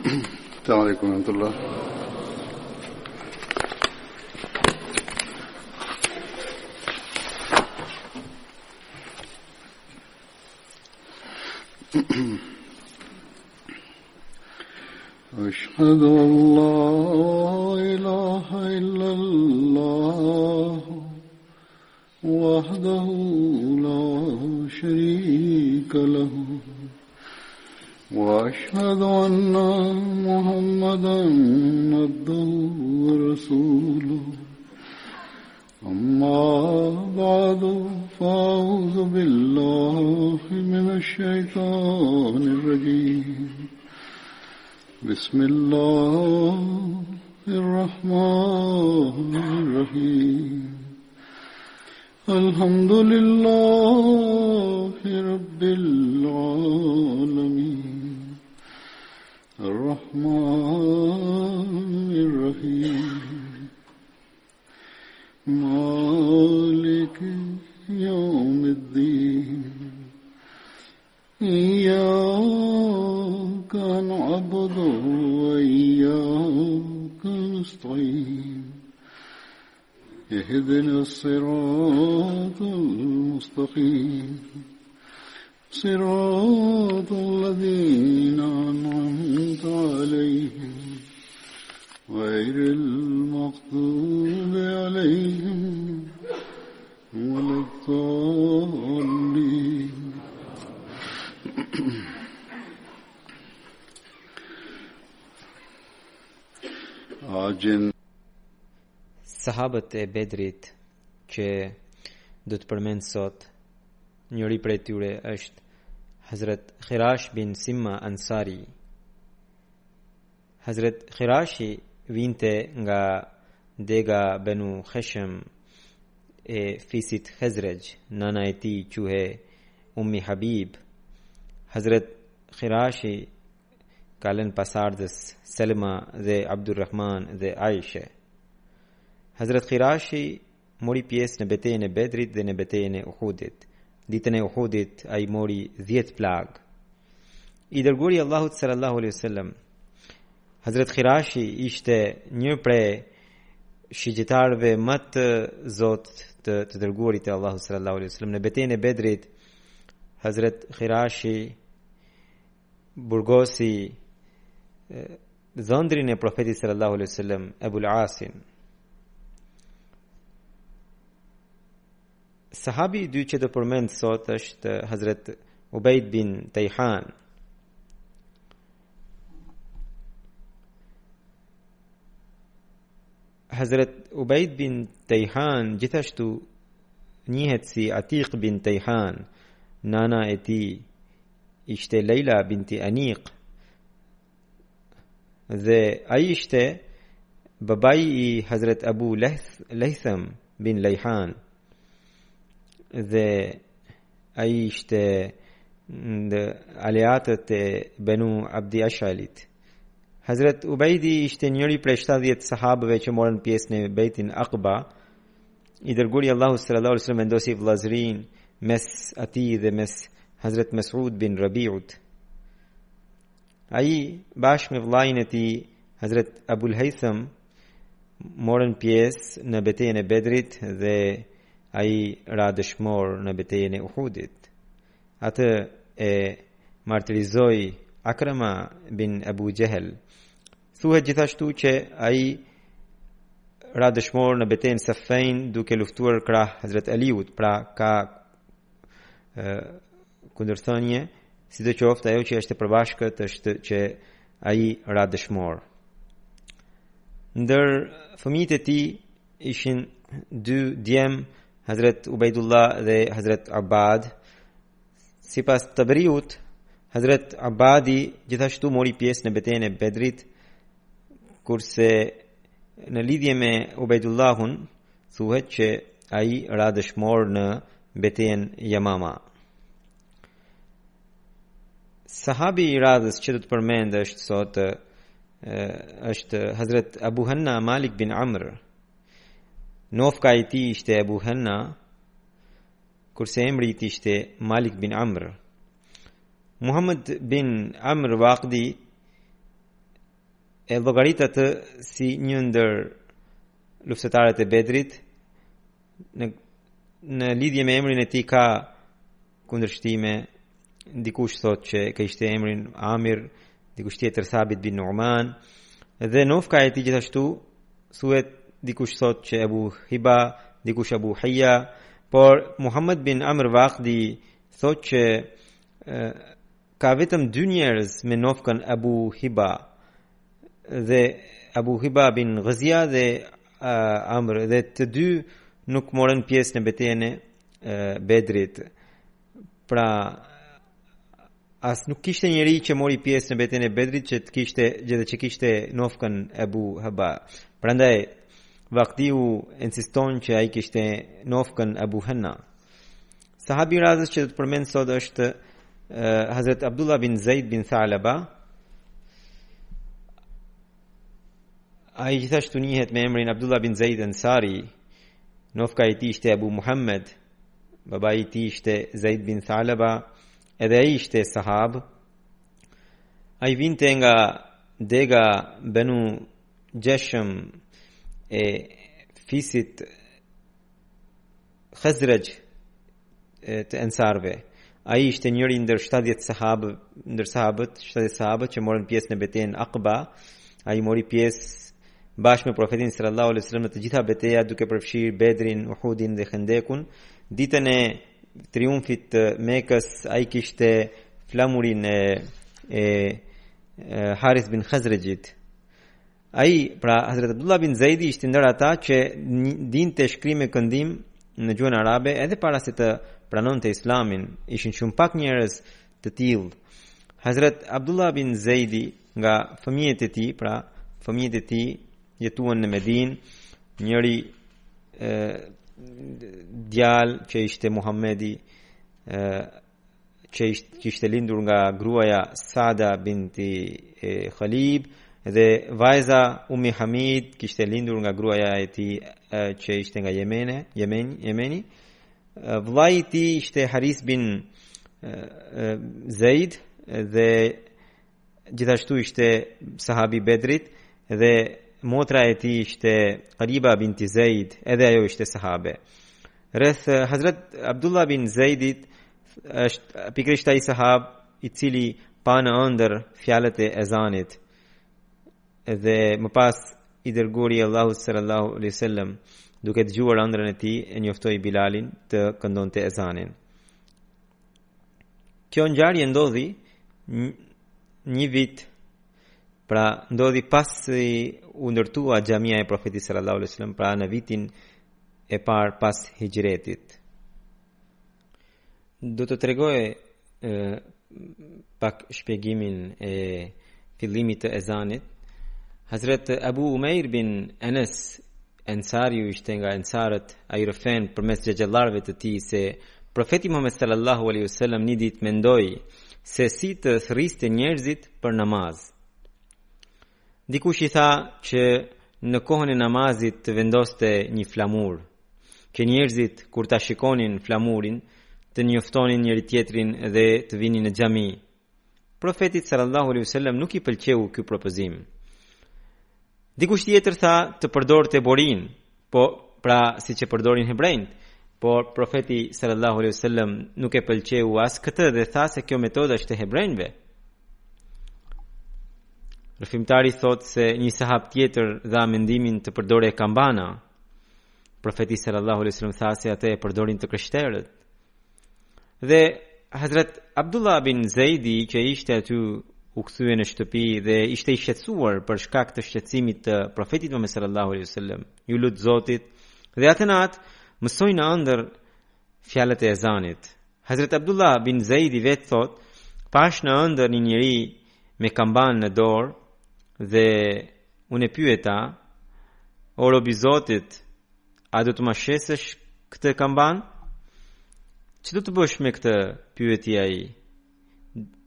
السلام عليكم ورحمة الله. أشهد أن لا إله إلا الله وحده لا شريك له وأشهد أن محمدا عبده ورسوله أما بعد فأعوذ بالله من الشيطان الرجيم بسم الله الرحمن الرحيم الحمد لله رب العالمين الرحمن الرحيم مالك يوم الدين إياك نعبد وإياك نستعين اهدنا الصراط المستقيم صراط الذين أنعمت عليهم غير المغضوب عليهم ولا الضالين. Sahabët e Bedrit që do të përmend sot, njëri prej tyre është Hazrat Khirash bin Simma Ansari. Hazrat Khirashi vinte nga dega Banu Khashem e fisit Khazraj, nana e tij quhej Ummi Habib. Hazrat Khirashi ka lënë pasardhës Selma dhe Abdurrahman dhe Aisha. Hazrat Khirashi mori pjesë në betejën e Bedrit dhe në betejën e Uhudit. Ditën e Uhudit ai mori 10 plagë. I dërguari Allahut sallallahu alaihi wasallam, Hazrat Khirashi ishte një prej shigjetarëve më të zot të dërguarit të Allahut sallallahu alaihi wasallam. Në betejën e Bedrit Hazrat Khirashi burgosi zëndrin e profetit sallallahu alaihi wasallam, Ebul Asin. Sahabi i dy që do përmend sot është Hazrat Ubayd bin Tayhan. Hazrat Ubayd bin Tayhan gjithashtu njihet si Atiq bin Tayhan. Nana e tij ishte Leila binti Aniq dhe ai ishte babai i Hazrat Abu Laytham bin Layhan dhe ai ishte në aleatët e Banu Abdi Ashalit. Hazrat Ubejdi ishte njëri prej 70 sahabëve që morën pjesë në Bejtin Aqba. I dërguari Allahu sallallahu alaihi wasallam vendosi vllazërin mes atij dhe mes Hazrat Mas'ud bin Rabi'ut. Ai bashkë me vllain e tij Hazrat Abul Haytham morën pjesë në betejën e Bedrit dhe ai ra dëshmor në betejën e Uhudit. Atë e martirizoi Akrama bin Abu Jahl. Thuhet gjithashtu që ai ra dëshmor në betejën Safain duke luftuar krah Hazrat Aliut, pra ka kundërthënie, sidoqoftë ajo që është e përbashkët është që ai ra dëshmor. Ndër fëmijët e tij ishin 2 djem, Hazrat Ubaydullah dhe Hazrat Abbad. Sipas Tabariut, Hazrat Abbadi gjithashtu mori pjesë në betejën e Bedrit, kurse në lidhje me Ubejdullahun thuhet që ai ra dëshmor në betejën Yamama. Sahabi i radhës që do të përmend është sot është Hazrat Abu Hanna Malik bin Amr. Nofka i tij ishte Abu Hanna, kurse emri i tij ishte Malik bin Amr. Muhammad bin Amr Waqdi e llogaritet si një ndër luftëtarët e Bedrit. Në lidhje me emrin e tij ka kundërshtime. Dikush thot që ka ishte emrin Amir, dikush tjetër Thabit bin Nu'man, dhe nofka e tij gjithashtu thuhet, dikush thot që Abu Hiba, dikush Abu Hayya, por Muhammad bin Amr Waqdi thot që ka vetëm 2 njerëz me nofkën Abu Hiba, dhe Abu Hiba bin Ghazia dhe Amr, dhe të dy nuk morën pjesë në betejën e Bedrit. Pra as nuk kishte njeri që mori pjesë në betejën e Bedrit që kishte nofkën Abu Hiba. Prandaj Waqdiu insiston që ai kishte nofkën Abu Hanna. Sahabi razës që do të përmend sot është Hazrat Abdullah bin Zaid bin Thalaba. Ai gjithashtu njihet me emrin Abdullah bin Zaid Ansari. Nofka i tij ishte Abu Muhammad, babai i tij ishte Zaid bin Thalaba, edhe ai ishte sahab. Ai vinte nga dega Banu Jashm e fisit Khazraj të Ansarve. Ai ishte njëri ndër 70 sahabët që morën pjesë në betejën Aqba. Ai mori pjesë bashkë me profetin sallallahu alaihi wasallam në të gjitha betejat, duke përfshirë Bedrin, Uhudin dhe Khandekun. Ditën e triumfit të Mekës ai kishte flamurin e Harith bin Khazrajit. Ai, pra Hazrat Abdullah bin Zaidi ishte ndër ata që dinte shkrim e këndim në gjuhën arabe edhe para se të pranonte Islamin. Ishin shumë pak njerëz të tillë. Hazrat Abdullah bin Zaidi nga fëmijët e tij jetuan në Medinë. Njëri djalë që ishte Muhammedi, që ishte lindur nga gruaja Sada binti Khalib, dhe vajza Ummi Hamid kishte lindur nga gruaja e tij që ishte nga Jemeni. Vllai i tij ishte Haris bin Zaid, dhe gjithashtu ishte sahabi Bedrit, dhe motra e tij ishte Qariba binti Zaid, edhe ajo ishte sahabe. Rreth Hazrat Abdullah bin Zaidit është pikërisht ai sahab i cili pa në ëndër fjalët e ezanit, dhe më pas i dërguari Allahu sallallahu alaihi wasallam duke dëgjuar ëndrrën e tij e njoftoi Bilalin të këndonte ezanin. Kjo ngjarje ndodhi një vit, pra ndodhi pasi u ndërtua xhamia e profetit sallallahu alaihi wasallam, pra në vitin e parë pas hijretit. Do të tregoj pak shpjegimin e fillimit të ezanit. Hazrat Abu Umair bin Anas Ansariu ishte nga ansarët, ai rëfen përmes xhaxhallarëve të tij se profeti Muhammed sallallahu alaihi wasallam një ditë mendoi se si të thërriste njerëzit për namaz. Dikush i tha që në kohën e namazit të vendoste një flamur, që njerëzit kur ta shikonin flamurin të njoftonin njëri tjetrin dhe të vinin në xhami. Profetit sallallahu alaihi wasallam nuk i pëlqeu ky propozim. Dikush tjetër tha të përdorte borin, po pra siç e përdorin hebrejt, por profeti sallallahu alaihi wasallam nuk e pëlqeu as këtë dhe tha se kjo metodë është e hebrejve. Rëfimtari thot se një sahab tjetër dha mendimin të përdore kambana. Profeti sallallahu alaihi wasallam tha se atë e përdorin të krishterët. Dhe Hazrat Abdullah bin Zaidi, që ishte aty, u kthye në shtëpi dhe ishte i shqetësuar për shkak të shqetësimit të profetit Muhammed sallallahu alaihi wasallam. Ju lut Zotit, dhe atë natë mësoi në ëndër fjalët e ezanit. Hazrat Abdullah bin Zaidi vetë thot, pash në ëndër një njeri me kamban në dorë, dhe unë e pyeta, o robi Zotit, a do të ma shesësh këtë kamban? Që do të bësh me këtë, pyeti ai?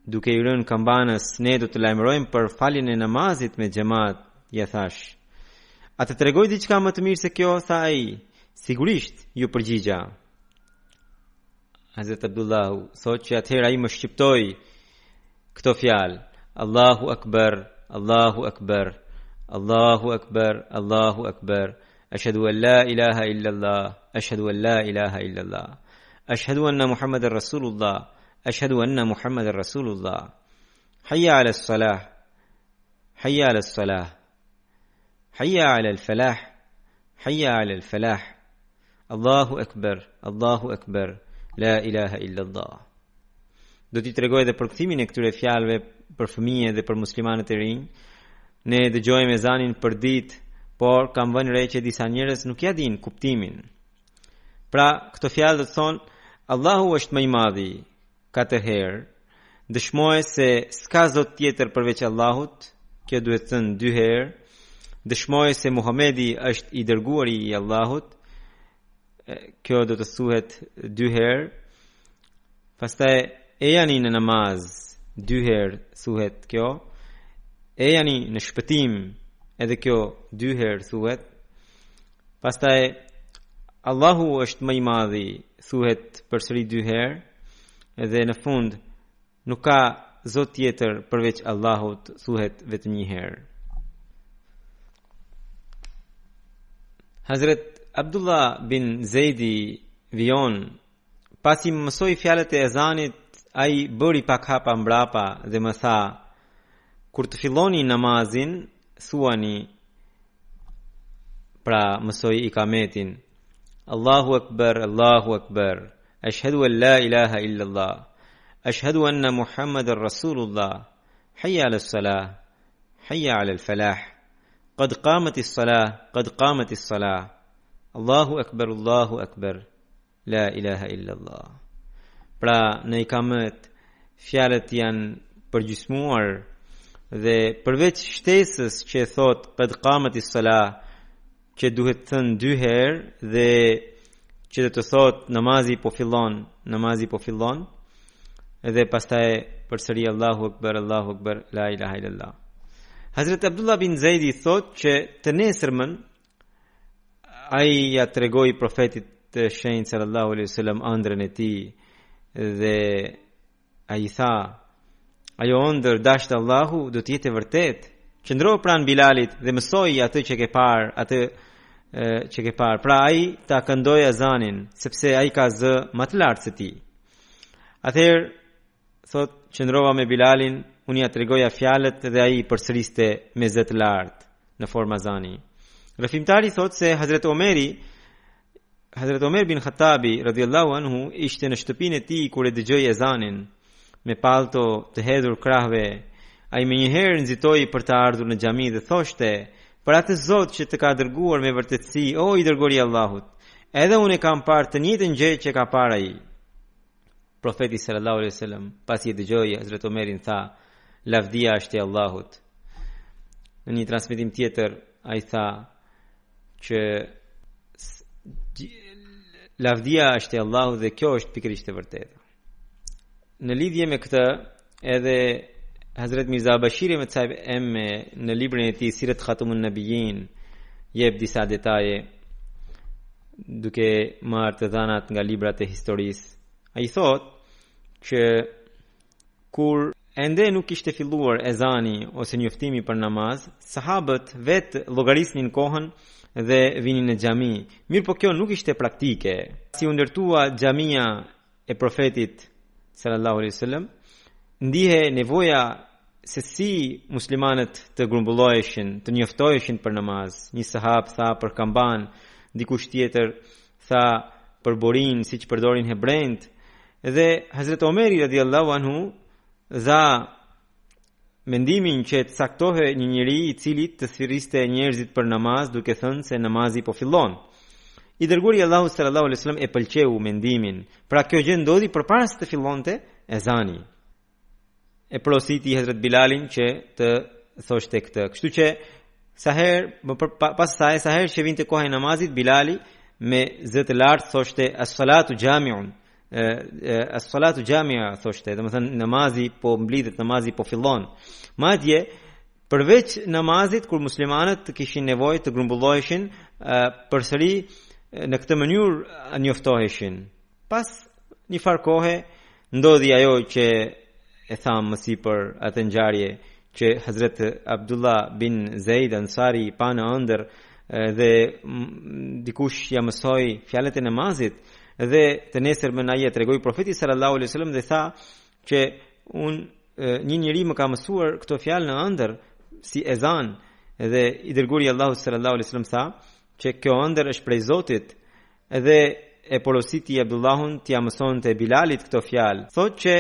Duke i rënë kambanës, ne do të lajmërojmë për faljen e namazit me xhamat, ja thash. A të tregoj diçka më të mirë se kjo, tha ai? Sigurisht, ju përgjigja. Hazrat Abdullah thot që atëherë ai më shqiptoi këto fjalë: Allahu Akbar, Allahu Akbar, Allahu Akbar, Allahu Akbar. Ashhadu an la ilaha illallah, ashhadu an la ilaha illallah. Ashhadu anna Muhammadar Rasulullah, ashhadu anna Muhammadar Rasulullah. Hayya ala as-salah, hayya ala as-salah. Hayya ala al-falah, hayya ala al-falah. Allahu Akbar, Allahu Akbar. La ilaha illallah. Do t'i tregoj edhe përkthimin e këtyre fjalëve për fëmijë dhe për muslimanët e rinj. Ne dëgjojmë ezanin për ditë, por kam vënë re që disa njerëz nuk ja dinë kuptimin. Pra, këto fjalë do të thonë Allahu është më i madhi, katër herë. Dëshmoj se s'ka zot tjetër përveç Allahut, kjo duhet thënë 2 herë. Dëshmoj se Muhamedi është i dërguari i Allahut, kjo do të thuhet 2 herë. Pastaj e jani në namaz 2 herë thuhet kjo. E jani në shpëtim edhe kjo 2 herë thuhet. Pastaj Allahu është më i madhi thuhet përsëri 2 herë. Edhe në fund nuk ka zot tjetër përveç Allahut thuhet vetëm 1 herë. Hazret Abdullah bin Zejdi vion, pasi më mësoi fjalët e ezanit, ai bëri pak hapa mbrapa dhe më tha: kur të filloni namazin, thuani, pra mësoi ikametin, Allahu Akbar, Allahu Akbar, ashhadu an la ilaha illallah, ashhadu anna Muhammadar Rasulullah, hayya ala as-salah, hayya ala al-falah, qad qamati as-salah, qad qamati as-salah. Allahu Akbar, Allahu Akbar, la ilaha illallah. Pra në ikamet fjalët janë përgjysmuar dhe përveç shtesës që thot qad qamati as-salah, që duhet thënë 2 herë dhe që do të thot namazi po fillon edhe pastaj përsëri Allahu Akbar, Allahu Akbar, la ilaha illallah. Hazrat Abdullah bin Zejdi thot që të nesërmën ai ja tregoi profetit të shenjtë sallallahu alaihi wasallam ëndrrën e tij dhe ai tha: ajo ëndër dashur Allahu do të jetë vërtet. Qëndro pranë Bilalit dhe mësoi atë që ke parë. Pra ai ta këndoi azanin sepse ai ka zë më të lartë se ti. Atëherë thot qëndrova me Bilalin, unë ja tregoja fjalët dhe ai përsëriste me zë të lartë në formë azani. Rëfimtari thot se Hazret Omer bin Khattabi radhiyallahu anhu ishte në shtëpinë e tij kur e dëgjoi ezanin me palto të hedhur krahve. Ai më njëherë nxitoi për të ardhur në xhami dhe thoshte: për atë Zot që të ka dërguar me vërtetësi, o i dërguari i Allahut, edhe unë kam parë të njëjtën gjë që ka parë ai. Profeti sallallahu alaihi wasallam pasi e dëgjoi Hazret Omerin tha: lavdia është e Allahut. Në një transmetim tjetër ai tha që lavdia është e Allahut dhe kjo është pikërisht e vërtetë. Në lidhje me këtë, edhe Hazret Mirza Bashir Ahmed Saib Emme në librin e tij Sirat Khatamun Nabiyyin jep disa detaje duke marrë të dhanat nga librat e historisë. Ai thot që kur ende nuk ishte filluar ezani ose njoftimi për namaz, sahabët vetë llogarisnin kohën dhe vinin në xhami. Mirë po kjo nuk ishte praktike. Si u ndërtua xhamia e profetit sallallahu alaihi wasallam, ndihe nevoja se si muslimanët të grumbulloheshin, të njoftoheshin për namaz. Një sahab tha për kamban, dikush tjetër tha për borin, siç përdorin hebrejt. Dhe Hazret Omeri radhiyallahu anhu dha mendimin që të saktohe një njeri i cili të thirriste njerëzit për namaz duke thënë se namazi po fillon. I dërguari Allahu sallallahu alaihi wasallam e pëlqeu mendimin. Pra kjo gjë ndodhi përpara se të fillonte ezani. E prositi Hazret Bilalin që të thoshte këtë. Kështu që pas sa herë që vinte koha e namazit, Bilali me zë të lartë thoshte as-salatu jami'un. As-salatu jami'a thoshte, domethënë namazi po mblidhet, namazi po fillon. Madje përveç namazit kur muslimanët kishin nevojë të grumbulloheshin, përsëri në këtë mënyrë njoftoheshin. Pas një farë kohe ndodhi ajo që e tham më sipër atë ngjarje që Hazret Abdullah bin Zaid Ansari pa në ëndër dhe dikush ja mësoi fjalët e namazit dhe të nesërmen ai e tregoi profetit sallallahu alaihi wasallam dhe tha që një njeri më ka mësuar këto fjalë në ëndër si ezan dhe i dërguari Allahu sallallahu alaihi wasallam tha që kjo ëndër është prej Zotit dhe e porositi Abdullahun t'ia mësonte Bilalit këto fjalë. Thotë që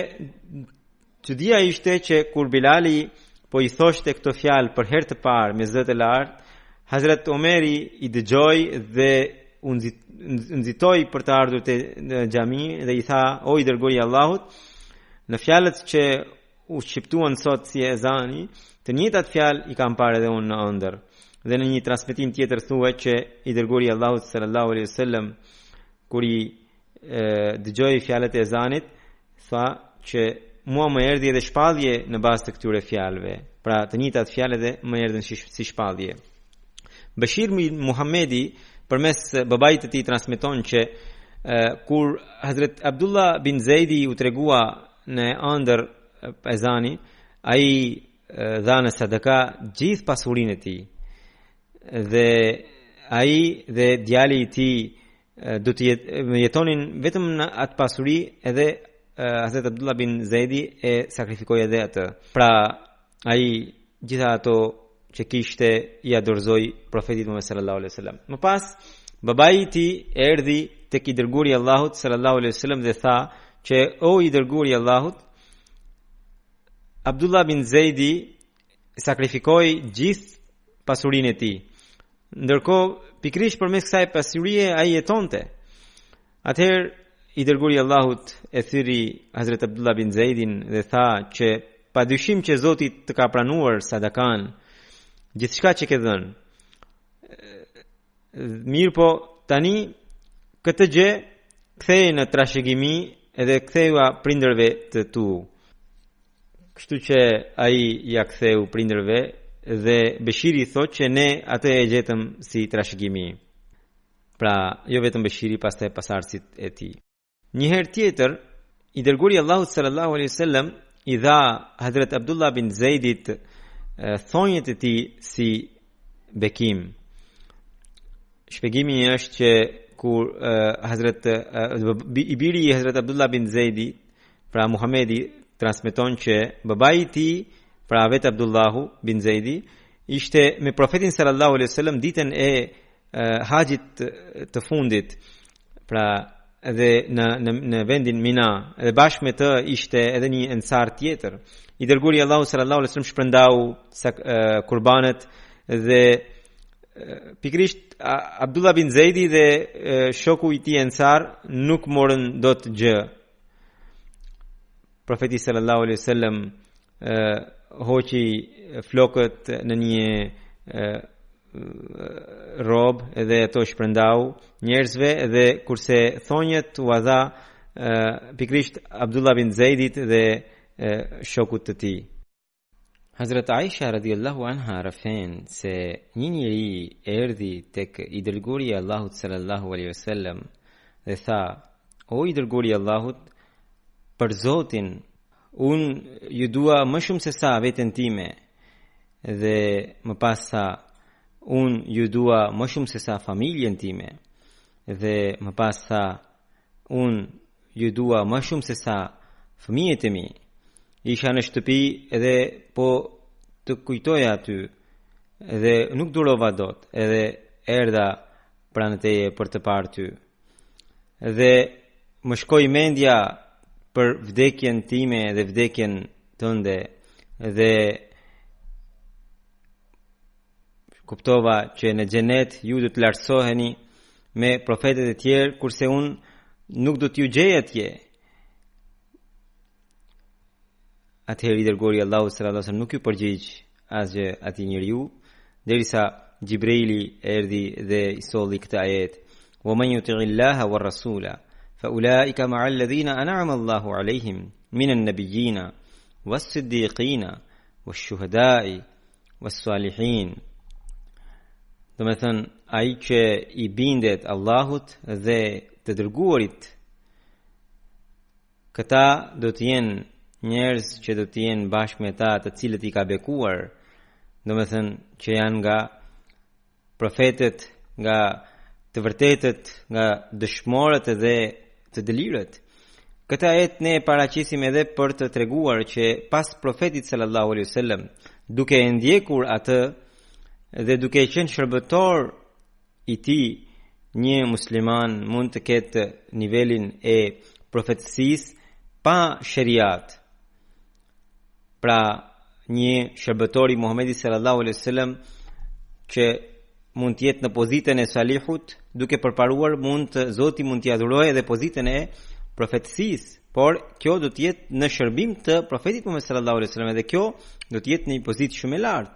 çudia ishte që kur Bilali po i thoshte këto fjalë për herë të parë me zë të lartë, Hazrat Omeri i dëgjoi dhe u nxitoi për të ardhur te xhami dhe i tha: "O i dërguari i Allahut, në fjalët që u shqiptuan sot si ezani, të njëjtat fjalë i kam parë edhe unë në ëndër." Dhe në një transmetim tjetër thuhet që i dërguari i Allahut sallallahu alaihi wasallam kur i dëgjoi fjalët e ezanit, tha që mua më erdhi edhe shpallje në bazë të këtyre fjalëve. Pra të njëjtat fjalë edhe më erdhën si shpallje. Bashir Muhammedi përmes babait të tij transmeton që kur Hazrat Abdullah bin Zaidi u tregua në ëndër ezani, ai dha në sadaka gjithë pasurinë e tij. Dhe ai dhe djali i tij do të jetonin vetëm në atë pasuri edhe Hazrat Abdullah bin Zaidi e sakrifikoi edhe atë. Pra ai gjitha ato që kishte i adorzoi profetit Muhammed sallallahu alaihi wasallam. Më pas babai i tij erdhi tek i dërguari i Allahut sallallahu alaihi wasallam dhe tha që o i dërguari i Allahut, Abdullah bin Zaidi sakrifikoi gjithë pasurinë e tij. Ndërkohë pikërisht përmes kësaj pasurie ai jetonte. Atëherë i dërguari i Allahut e thyri Hazrat Abdullah bin Zaidin dhe tha që padyshim që Zoti të ka pranuar sadakan, gjithçka që ke dhënë. Mirë po tani këtë gjë ktheje në trashëgimi edhe kthejua prindërve të tu. Kështu që ai ja ktheu prindërve dhe Beshiri thotë që ne atë e gjetëm si trashëgimi. Pra jo vetëm Beshiri, pastaj pasardhësit e tij. Një herë tjetër i dërguari i Allahut sallallahu alaihi wasallam i dha Hazrat Abdullah bin Zaidit thonjët e tij si bekim. Shpjegimi është që kur i biri i Hazrat Abdullah bin Zaidi, pra Muhamedi, transmeton që babai i tij, pra vetë Abdullahu bin Zaidi, ishte me profetin sallallahu alaihi wasallam ditën e haxhit të fundit, pra edhe në vendin Mina, edhe bashkë me të ishte edhe një ensar tjetër. I dërguari i Allahut sallallahu alaihi wasallam shpërndau kurbanet dhe pikërisht Abdullah bin Zaidi dhe shoku i tij ensar nuk morën dot gjë. Profeti sallallahu alaihi wasallam hoqi flokët në një rob edhe ato shpërndau njerëzve edhe kurse thonjët u dha pikërisht Abdullah bin Zaidit dhe shokut të tij. Hazrat Aisha radhiyallahu anha rafen se një njeri erdhi tek i dërguari i Allahut sallallahu alaihi wasallam dhe tha: "O i dërguari i Allahut, për Zotin, unë ju dua më shumë se sa veten time." Dhe më pas tha: "Unë ju dua më shumë se sa familjen time." Dhe më pas tha: "Unë ju dua më shumë se sa fëmijët e mi." Isha në shtëpi edhe po të kujtoja aty edhe nuk durova dot, edhe erdha pranë teje për të parë ty. Dhe më shkoi mendja për vdekjen time dhe vdekjen tënde dhe kuptova që në xhenet ju do të lartësoheni me profetët e tjerë kurse unë nuk do t'ju gjej atje. Atëherë i dërguari i Allahut sallallahu alaihi wasallam nuk ju përgjigj asgjë atij njeriu derisa Jibrili erdhi dhe i solli këtë ajet: "Wa man yuti'illaha war rasula fa ulaika ma'al ladhina an'ama Allahu 'alayhim minan nabiyyina was-siddiqina wash-shuhada'i was-salihin." Do të thënë ai që i bindet Allahut dhe të dërguarit, këta do të jenë njerëz që do të jenë bashkë me ta, të cilët i ka bekuar, domethënë që janë nga profetët, nga të vërtetët, nga dëshmorët edhe të dëlirët. Këtë ajet ne e paraqisim edhe për të treguar që pas profetit sallallahu alaihi wasallam, duke e ndjekur atë dhe duke qenë shërbëtor i tij, një musliman mund të ketë nivelin e profetësisë pa shariat. Pra një shërbëtor i Muhamedit sallallahu alaihi wasallam që mund të jetë në pozitën e salihut, duke përparuar Zoti mund t'i adhurojë edhe pozitën e profetësisë, por kjo do të jetë në shërbim të profetit Muhammed sallallahu alaihi wasallam, dhe kjo do të jetë në një pozitë shumë e lartë.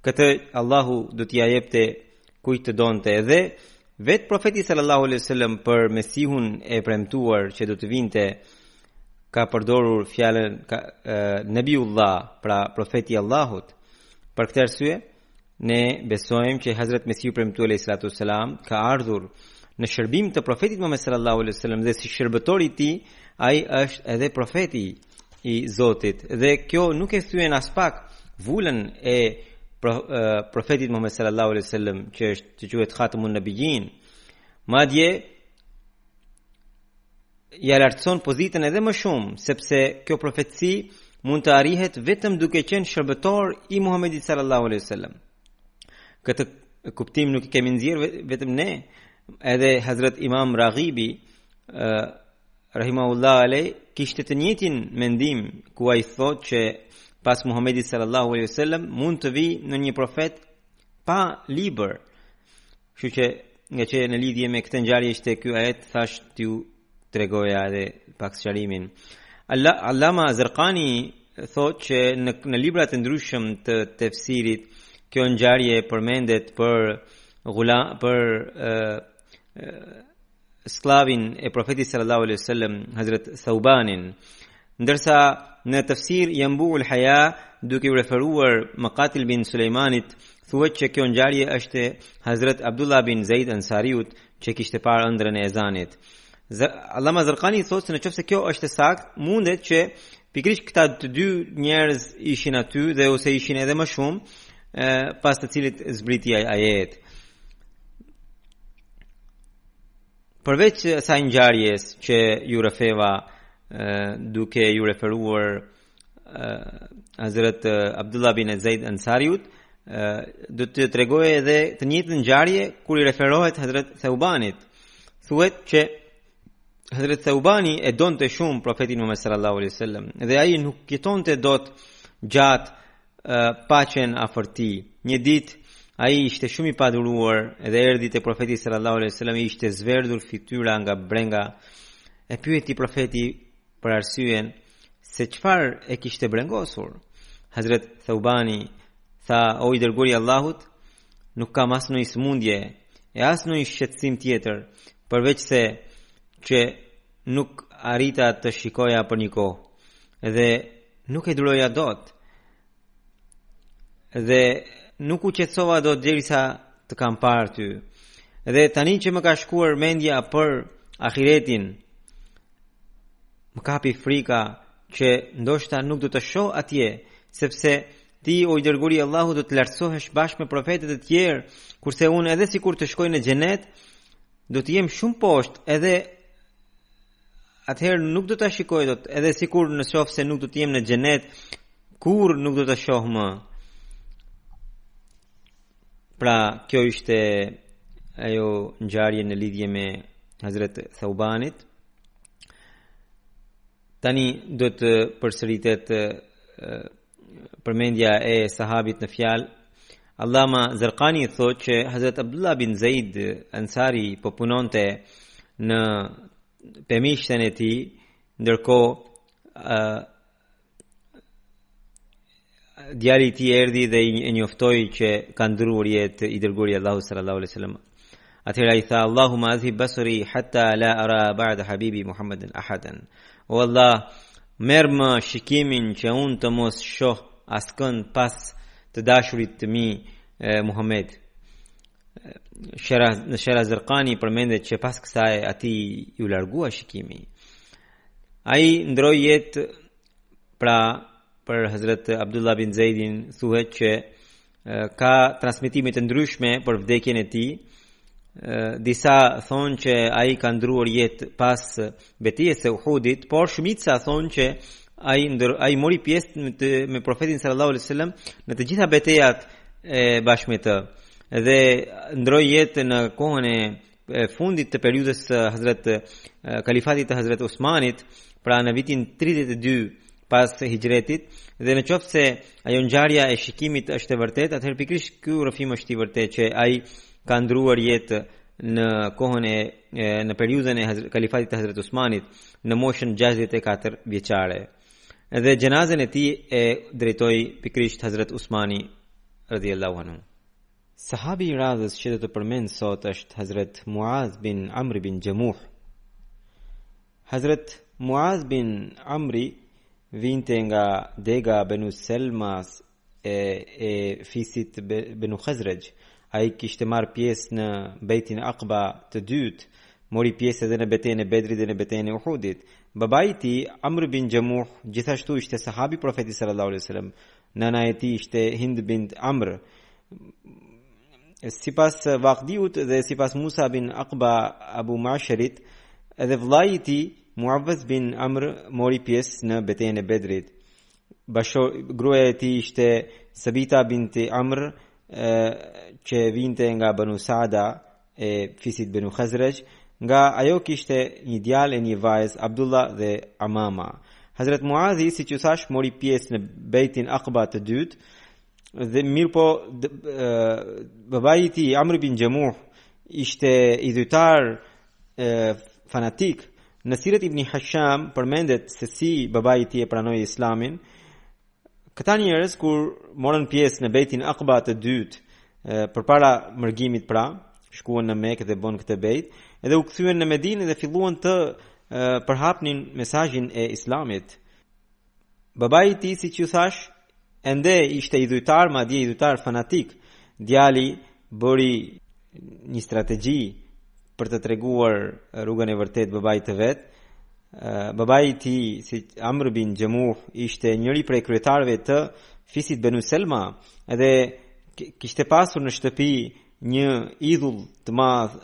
Këtë Allahu do t'i jepte kujt të donte, edhe vetë profeti sallallahu alaihi wasallam për Mesihun e premtuar që do të vinte ka përdorur fjalën Nabiullah, pra profeti i Allahut. Për këtë arsye ne besojmë që Hazrat Mesihu premtuar alayhi salatu wasalam ka ardhur në shërbim të profetit Muhammed sallallahu alaihi wasallam, dhe si shërbëtor i tij ai është edhe profeti i Zotit, dhe kjo nuk e thyen as pak vulën e profetit Muhammed sallallahu alaihi wasallam, që quhet Khatamun Nabiyyin. Madje ja lartëson pozitën edhe më shumë, sepse kjo profetësi mund të arrihet vetëm duke qenë shërbëtor i Muhamedit sallallahu alaihi wasallam. Këtë kuptim nuk i kemi nxjerrë vetëm ne, edhe Hazrat Imam Raghibi rahimahullah alay kishte të njëjtin mendim, ku ai thotë që pas Muhamedit sallallahu alaihi wasallam mund të vi në një profet pa libër. Kështu që nga që në lidhje me këtë ngjarje ishte ky ajet, thash t'ju tregoja edhe pak sqarimin. Allama Zarqani thotë që në libra të ndryshëm të tefsirit kjo ngjarje përmendet për sklavin e profetit sallallahu alaihi wasallam Hazrat Thaubanin, ndërsa në tafsir Yanbu'ul Haya, duke u referuar Maqatil bin Sulejmanit, thuhet që kjo ngjarje është Hazrat Abdullah bin Zaid Ansariut, që kishte parë ëndrrën e ezanit. Allama Zarqani thotë se nëse kjo është sakt, mundet që pikërisht këta të dy njerëz ishin aty, dhe ose ishin edhe më shumë, pas të cilit zbriti ajet. Përveç asaj ngjarjes që ju refeva, duke ju referuar Hazrat Abdullah bin Zaid Ansariut, do të tregoj edhe të njëjtën ngjarje kur i referohet Hazrat Thaubanit. Thuhet që Hazrat Thaubani e donte shumë profetin Muhammed sallallahu alaihi wasallam, dhe ai nuk jetonte dot gjatë pa qenë afër tij. Një ditë ai ishte shumë i paduruar, dhe erdhi te profeti sallallahu alaihi wasallam, i ishte zverdhur fytyra nga brenga. E pyeti profeti për arsyen se çfarë e kishte brengosur. Hazrat Thaubani tha: o i dërguari i Allahut, nuk kam as ndonjë sëmundje e as ndonjë shqetësim tjetër, përveç se që nuk arrita të shikoja për një kohë, dhe nuk e duroja dot, dhe nuk u qetësova dot derisa të kam parë ty. Dhe tani që më ka shkuar mendja për ahiretin, më kapi frika që ndoshta nuk do të shoh atje, sepse ti, o i dërguari i Allahut, do të lartësohesh bashkë me profetët e tjerë, kurse unë edhe sikur të shkoj në xhenet, do të jem shumë poshtë, edhe atëherë nuk do ta shikoj dot, edhe sikur nëse nuk do të jem në xhenet, kur nuk do ta shoh më. Pra, kjo ishte ajo ngjarje në lidhje me Hazrat Thaubanit. Tani do të përsëritet përmendja e sahabit në fjalë. Allama Zarqani thotë që Hazrat Abdullah bin Zaid Ansari po punonte në pemishten e tij, ndërkohë djali i tij erdhi dhe e njoftoi që ka ndruar jetë i dërguari i Allahut sallallahu alaihi wasallam. Atëherë ai tha: Allahumma adhib basri hatta la ara ba'da habibi Muhammedin ahadan. O Allah, merr më shikimin që unë të mos shoh askënd pas të dashurit të mi Muhammed. Në Shera Zarqani përmendet që pas kësaj ati ju largua shikimi. Ai ndroi jetë Pra për Hazrat Abdullah bin Zaidin thuhet që ka transmetime të ndryshme për vdekjen e tij. Disa thonë që ai ka ndruar jetë pas betejës së Uhudit, por shumica thonë që ai mori pjesë me profetin sallallahu alaihi wasallam në të gjitha betejat bashkë me të. Dhe ndroi jetë në kohën e fundit të periudhës së kalifatit të Hazrat Usmanit, pra në vitin 32 pas hijretit. Dhe në qoftë se ajo ngjarja e shikimit është e vërtetë, atëherë pikërisht ky rrëfim është i vërtetë që ai ka ndruar jetë në kohën në periudhën e kalifatit të Hazrat Usmanit në moshën 64 vjeçare. Dhe gjenazën e tij e drejtoi pikërisht Hazrat Usmani radhiyallahu anhu. Sahabi i radhës që do të përmend sot është Hazrat Muaz bin Amr bin Jamuh. Hazrat Muaz bin Amri vinte nga dega Banu Selmas e fisit Banu Khazraj. Ai kishte marrë pjesë në Beitin Aqba të dytë, mori pjesë edhe në betejën e Bedrit dhe në betejën e Uhudit. Babai i tij Amr bin Jamuh gjithashtu ishte sahabi profetit sallallahu alaihi wasallam. Nana e tij ishte Hind bint Amr. Sipas Waqdiut dhe sipas Musa bin Aqba Abu Ma'sharit, edhe vllai i tij Muawaz bin Amr mori pjesë në betejën e Bedrit. Gruaja e tij ishte Sabita binti Amr, që vinte nga Banu Saada e fisit Banu Khazraj. Nga ajo kishte një djalë e një vajzë, Abdullah dhe Amama. Hazrat Muazi, siç u thash, mori pjesë në Beitin Aqba të dytë. Dhe mirëpo babai i tij Amr bin Jamuh ishte idhujtar fanatik. Në Sirat ibn Hisham përmendet se si babai i tij e pranoi Islamin. Këta njerëz kur morën pjesë në Beitin Aqba të dytë përpara mërgimit, pra shkuan në Mekë dhe bën këtë bejt, edhe u kthyen në Medinë dhe filluan të përhapnin mesazhin e Islamit. Babai i tij, siç ju thash, ende ishte idhujtar, madje idhujtar fanatik. Djali bëri një strategji për të treguar rrugën e vërtetë babait të vet. Babai i tij, si Amr bin Jamuh, ishte njëri prej kryetarëve të fisit Banu Selma, edhe kishte pasur në shtëpi një idhull të madh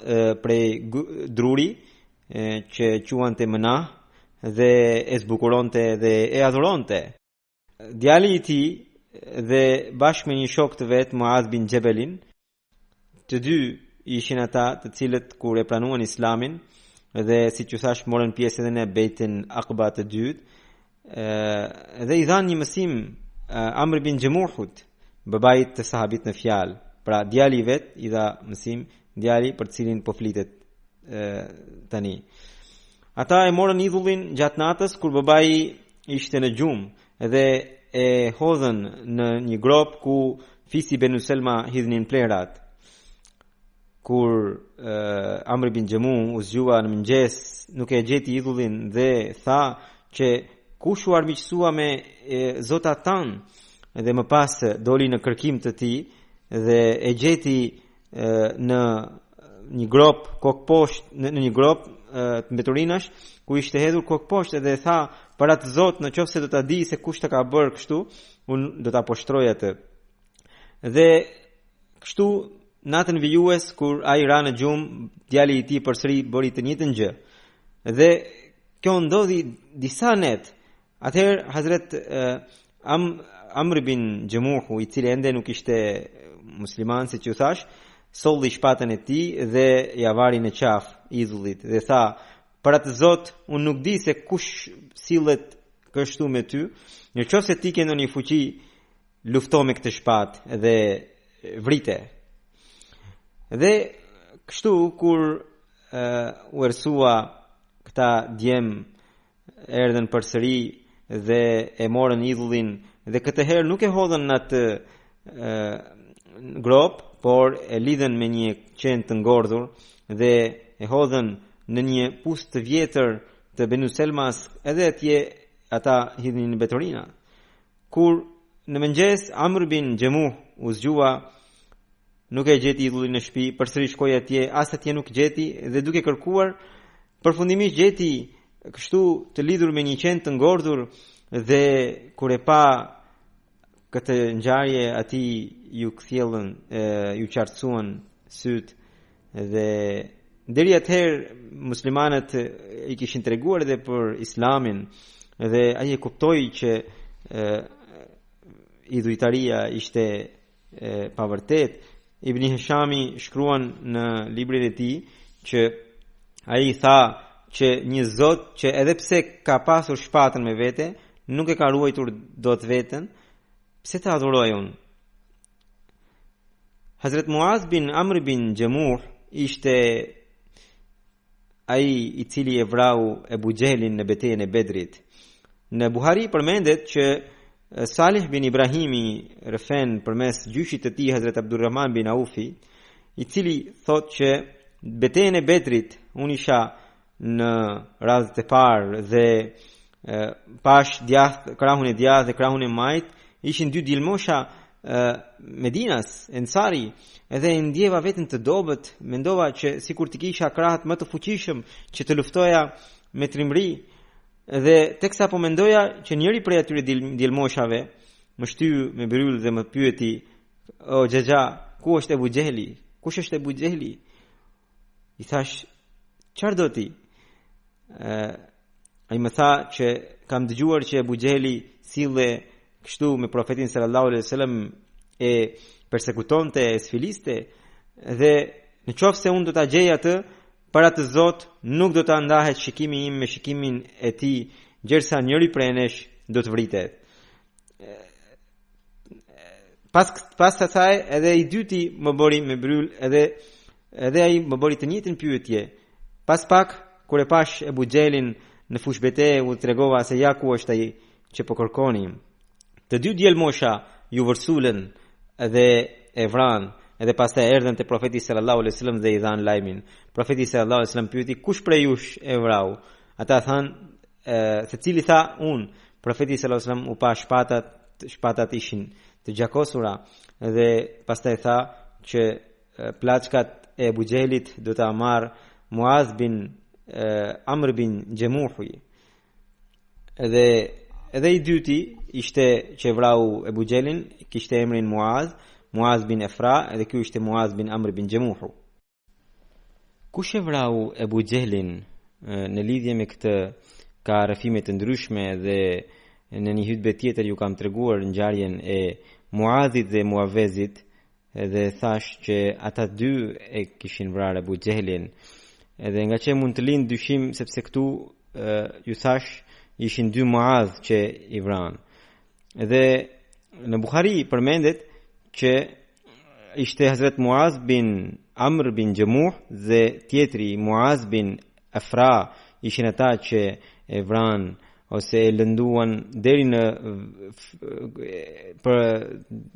prej druri që quante Mënah dhe e zbukuronte dhe e adhuronte. Djali i tij dhe bashkë me një shok të vet, Muaz bin Jabelin, të dy ishin ata të cilët kur e pranuan Islamin dhe siç u thash morën pjesë edhe në Beitin Aqba të dytë, dhe i dhanë një mësim Amr bin Jamuhut, babait të sahabit në fjalë. Pra djali i vet i dha mësim, djali për cilin po flitet tani. Ata e morën idhullin gjatë natës kur babai ishte në gjumë dhe e hodhën në një grop ku fisi Banu Selma hidhnin plerat. Kur Amr bin Jamuh u zgjua në mëngjes, nuk e gjeti idhullin dhe tha që kush u armiqësua me zotat tan, dhe më pas doli në kërkim të tij dhe e gjeti në një grop kokposhtë, në një grop të mbeturinash ku ishte hedhur kokposhtë, dhe tha para të Zot, në qoftë se do ta di se kush të ka bërë kështu, unë do ta poshtroj atë. Dhe kështu natën vijues kur ai ra në gjumë, djali i tij përsëri bëri të njëjtën gjë. Dhe kjo ndodhi disa net. Atëherë Hazrat Amr bin Jamuhu, i cili ende nuk ishte musliman, siç u thash, solli shpatën e tij dhe ja vari në qafë idhullit dhe tha: "Para të Zot, unë nuk di se kush sillet kështu me ty. Nëse ti ke ndonjë fuqi, lufto me këtë shpatë dhe vrite." Dhe kështu kur u ersua, këta djem erdhën përsëri dhe e morën idhullin, dhe këtë herë nuk e hodhën në atë grop, por e lidhen me një qenë të ngordhur dhe e hodhën në një pust të vjetër të Banu Selmas, edhe atje ata hidhnin në betorina. Kur në mëngjes Amr bin Jamuh u zgjua, nuk e gjeti idhullin në shtëpi, përsëri shkoi atje, as atje nuk gjeti, dhe duke kërkuar, përfundimisht gjeti kështu të lidhur me një qenë të ngordhur dhe kur e pa këtë ngjarje ati ju kthjellën, ju qartësuan syt dhe deri atëherë muslimanët i kishin treguar edhe për islamin dhe ai e kuptoi që idhujtaria ishte pa vërtet. Ibn Hishami shkruan në librin e tij që ai tha që një Zot që edhe pse ka pasur shpatën me vete, nuk e ka ruajtur dot veten, pse ta adhuroj unë? Hazrat Muaz bin Amr bin Jamuh ishte ai i cili e vrau Ebu Gjehlin në betejën e Bedrit. Në Buhari përmendet që Salih bin Ibrahimi rëfen përmes gjyshit të tij Hazrat Abdurrahman bin Aufi, i cili thot që betejën e Bedrit unë isha në radhët e parë dhe pash krahun e djathtë dhe krahun e majt, ishin dy djelmosha Medinas, Ensari, edhe ndjeva veten të dobët, mendova që sikur të kisha krahët më të fuqishëm që të luftoja me trimëri, dhe teksa po mendoja që njëri prej atyre djelmoshave më shtyu me bryll dhe më pyeti: "O xhaxha, ku është Ebu Gjehli? Kush është Ebu Gjehli?" I thash: "Çfarë do ti?" Ai më tha që kam dëgjuar që Ebu Gjehli sille kështu me profetin sallallahu alaihi wasallam, e persekutonte, e sfiliste, dhe në qoftë se unë do ta gjej atë, para të Zot nuk do ta ndahet shikimi im me shikimin e tij, gjersa njëri prej nesh do të vritet. Pas asaj edhe i dyti më bëri me bryll, edhe ai më bëri të njëjtën pyetje. Pas pak kur e pash Ebu Gjehlin në fush betejë, u tregova se ja ku është ai që po kërkoni. Të dy djelmosha ju vërsulën dhe e vran, edhe pastaj erdhën te profeti sallallahu alaihi wasallam dhe i dhan lajmin. Profeti sallallahu alaihi wasallam pyeti: "Kush prej jush e vrau?" Ata thanë: secili tha: "Unë." Profeti sallallahu alaihi wasallam u pa shpatat ishin të gjakosura dhe pastaj tha që plaçkat e Ebu Gjehlit do ta marr Muaz bin Amr bin Jamuhi. Edhe i dyti ishte që vrau Ebu Gjehlin, kishte emrin Muaz bin Efra, edhe ky ishte Muaz bin Amr bin Jamuhu. Kush e vrau Ebu Gjehlin? Në lidhje me këtë ka rrëfime të ndryshme dhe në një hutbë tjetër ju kam treguar ngjarjen e Muazit dhe Muavezit dhe thash që ata dy e kishin vrarë Ebu Gjehlin. Edhe nga që mund të lind dyshim, sepse këtu ju thash ishin dy Muaz që i vran. Edhe në Buhari përmendet që ishte Hazrat Muaz bin Amr bin Jamuh dhe tjetri Muaz bin Afra, ishin ata që e vran ose e lënduan deri në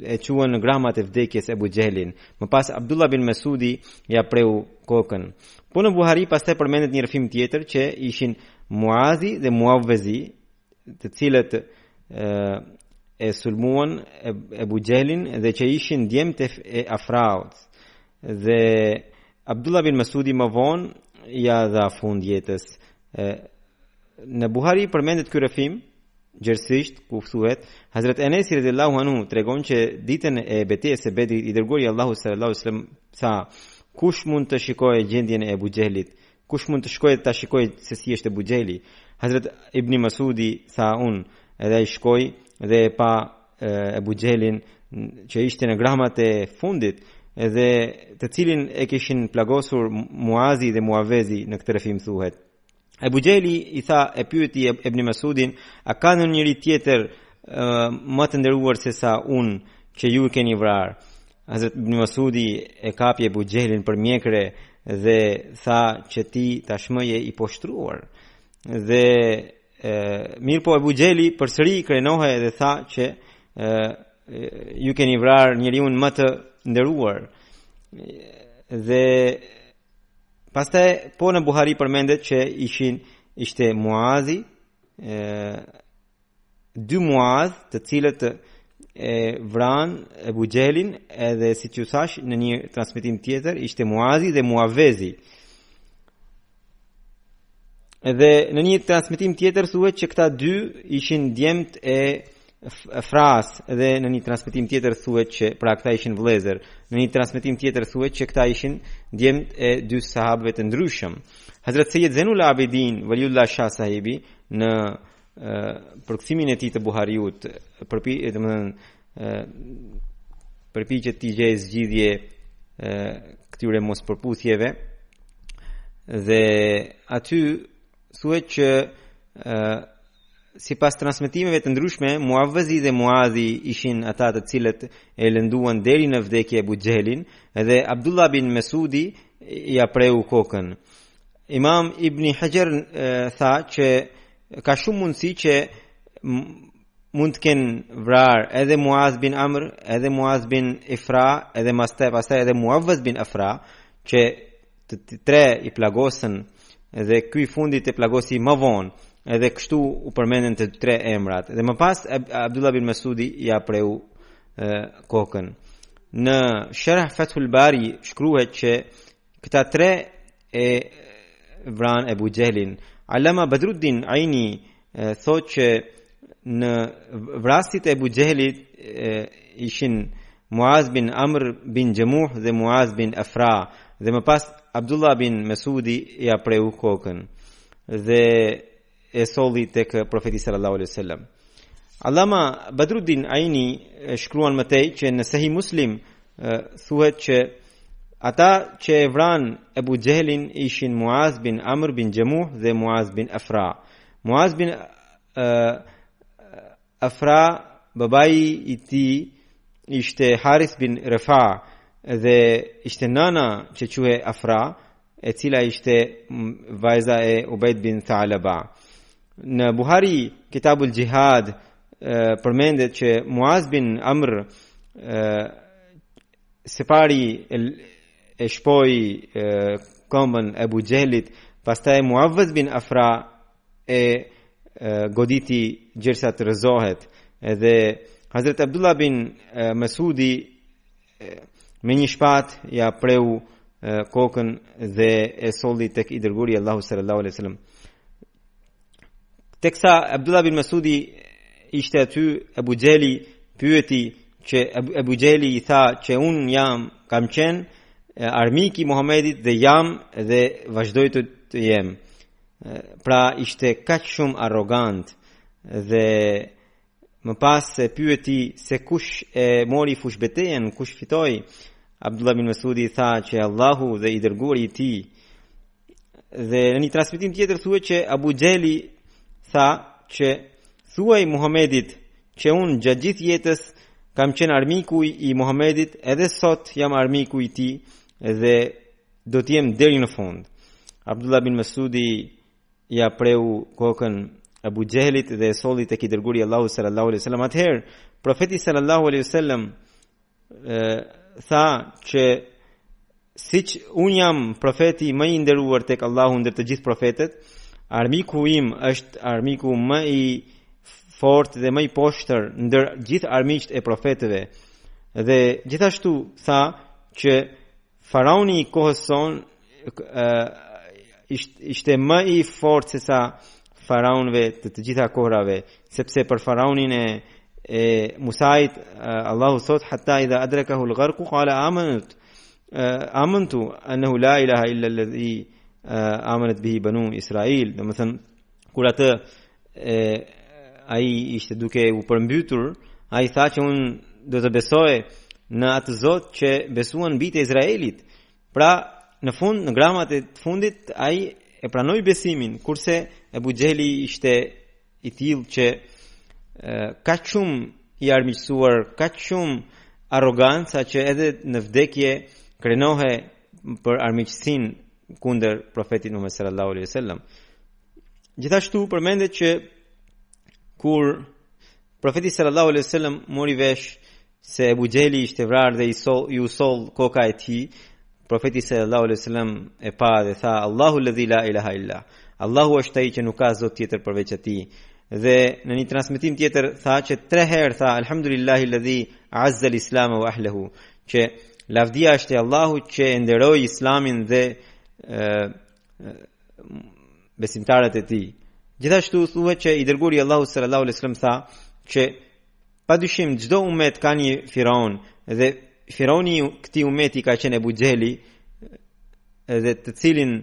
e quan në gramat e vdekjes Ebu Gjehlin. Më pas Abdullah bin Mesudi ja preu kokën. Po në Buhari pastaj përmendet një rrëfim tjetër që ishin Muazi dhe Muavezi, të cilët e sulmuan Ebu Gjehlin dhe që ishin djemtë e Afraut. Dhe Abdullah bin Mesudi më vonë ja dha fund jetës. Në Buhari përmendet ky rrëfim gjersisht, ku thuhet: Hazrat Enes radhiyallahu anhu tregon që ditën e betejës së Bedrit i dërguari Allahu sallallahu alaihi wasallam tha: "Kush mund të shikojë gjendjen e Ebu Gjehlit? Kush mund të shkojë ta shikojë se si është Ebu Gjehli?" Hazrat Ibn Masudi tha: "Unë." Edhe ai shkoi dhe pa Ebu Gjehlin që ishte në gramat e fundit, edhe të cilin e kishin plagosur Muazi dhe Muavezi. Në këtë rrëfim thuhet: Ebu Gjehli i tha, e pyeti Ibn Masudin: "A ka në njëri tjetër më të nderuar se sa unë që ju keni vrarë?" Hazrat Ibn Masudi e kapi Ebu Gjehlin për mjekre dhe tha që ti tashmë je i poshtruar. Dhe mirë po Ebu Gjehli përsëri krenohej dhe tha që ju keni vrarë njeriun më të nderuar. Dhe pastaj po në Buhari përmendet që ishte Muazi, dy Muaz, të cilët e vran Ebu Gjehlin, edhe si që thash në një transmetim tjetër ishte Muazi dhe Muavezi. Edhe në një transmetim tjetër thuhet që këta dy ishin djemt e Afras, dhe në një transmetim tjetër thuhet që pra këta ishin vëllezër. Në një transmetim tjetër thuhet që këta ishin djemt e dy sahabëve të ndryshëm. Hazrat Sayyid Zainul Abidin Waliullah Shah sahibi në përkthimin e tij të Buhariut, përpiqet të gjejë zgjidhje këtyre mos përputhjeve, dhe aty thuhet që sipas transmetimeve të ndryshme, Muavzi dhe Muadhi ishin ata të cilët e lënduan deri në vdekje Abu Jahlin, dhe Abdullah bin Mesudi ja preu kokën. Imam Ibn Hajar tha që ka shumë mundësi që mund të kenë vrarë edhe Muaz bin Amr, edhe Muaz bin Ifra, edhe pastaj edhe Muavz bin Afra, që të tre i plagosën, dhe ky i fundit e plagosi më vonë, edhe kështu u përmenden të tre emrat. Dhe më pas Abdullah bin Mesudi ja preu kokën. Në Sharh Fathul Bari shkruhet që këta tre e vran Abu Jahlin. Alama Badruddin Aini thot që në vrasjet e Abu Jahlit ishin Muaz bin Amr bin Jamuh dhe Muaz bin Afra, dhe më pas Abdullah bin Mesudi ja preu kokën dhe e solli tek profeti sallallahu alaihi wasallam. Allama Badruddin Aini shkruan më tej që në Sahih Muslim thuhet që ata që e vran Abu Jahlin ishin Muaz bin Amr bin Jamuh dhe Muaz bin Afra. Muaz bin Afra, babai i tij ishte Harith bin Rafa, dhe ishte nana që quhej Afra, e cila ishte vajza e Ubayd bin Thalaba. Në Buhari Kitabul Jihad përmendet që Muaz bin Amr së pari e shpoi kombën e Abu Jahlit, pastaj Muavz bin Afra e goditi gjersa të rëzohet, edhe Hazret Abdullah bin Mesudi me një shpat ja preu kokën dhe e solli tek i dërguari Allahu sallallahu alaihi wasallam. Teksa Abdullah bin Mesudi ishte aty, Abu Jahli pyeti që Abu Jahli i tha që kam qenë armik i Muhamedit dhe jam dhe vazhdoj të jem. Pra ishte kaq shumë arrogant, dhe më pas se pyeti se kush e mori fushbetejën, kush fitoi. Abdullah bin Mesudi tha që Allahu dhe i dërguari i tij. Dhe në një transmetim tjetër thuhet që Abu Jahli tha që thuaj Muhamedit që unë gjatë gjithë jetës kam qenë armiku i Muhamedit, edhe sot jam armiku i tij dhe do të jem deri në fund. Abdullah bin Mesudi ja preu kokën Abu Jahlit dhe solli tek i dërguari Allahu sallallahu alaihi wasallam. Atëherë profeti sallallahu alaihi wasallam tha që siç unë jam profeti më i nderuar tek Allahu ndër të gjithë profetët, armiku im është armiku më i fort dhe më i poshtër ndër gjithë armiqt e profetëve. Dhe gjithashtu tha që faraoni i kohës son ishte më i fort se sa faraonëve të gjitha kohrave, sepse për faraonin e Musait Allahu thot hatta idha adrakahu al-gharq qala amantu annahu la ilaha illa alladhi amanat bihi banu Israil. Do të thënë, kur atë ai ishte duke u përmbytur, ai tha që unë do të besoj në atë Zot që besuan bijtë e Izraelit. Pra në fund, në gramat e fundit, ai e pranoi besimin, kurse Abu Jahli ishte i tillë që kaq shumë i armiqësuar, kaq shumë arroganca që edhe në vdekje krenohe për armiqësinë kundër profetit Muhammed sallallahu alaihi wasallam. Gjithashtu përmendet që kur profeti sallallahu alaihi wasallam mori vesh se Abu Jahli ishte vrarë dhe ju sol koka e tij, profeti sallallahu alaihi wasallam e pa dhe tha Allahu alladhi la ilaha illa, Allahu është ai që nuk ka zot tjetër përveç atij. Dhe në një transmetim tjetër tha që 3 herë tha alhamdulillahi alladhi azza al-islam wa ahlihi, që lavdia është e Allahut që e nderoi islamin dhe besimtarët e tij. Gjithashtu thuhet që i dërguari Allahu sallallahu alaihi wasallam tha që padyshim çdo umet ka një firaun dhe firauni i këtij umeti ka qenë Abu Jehli, dhe të cilin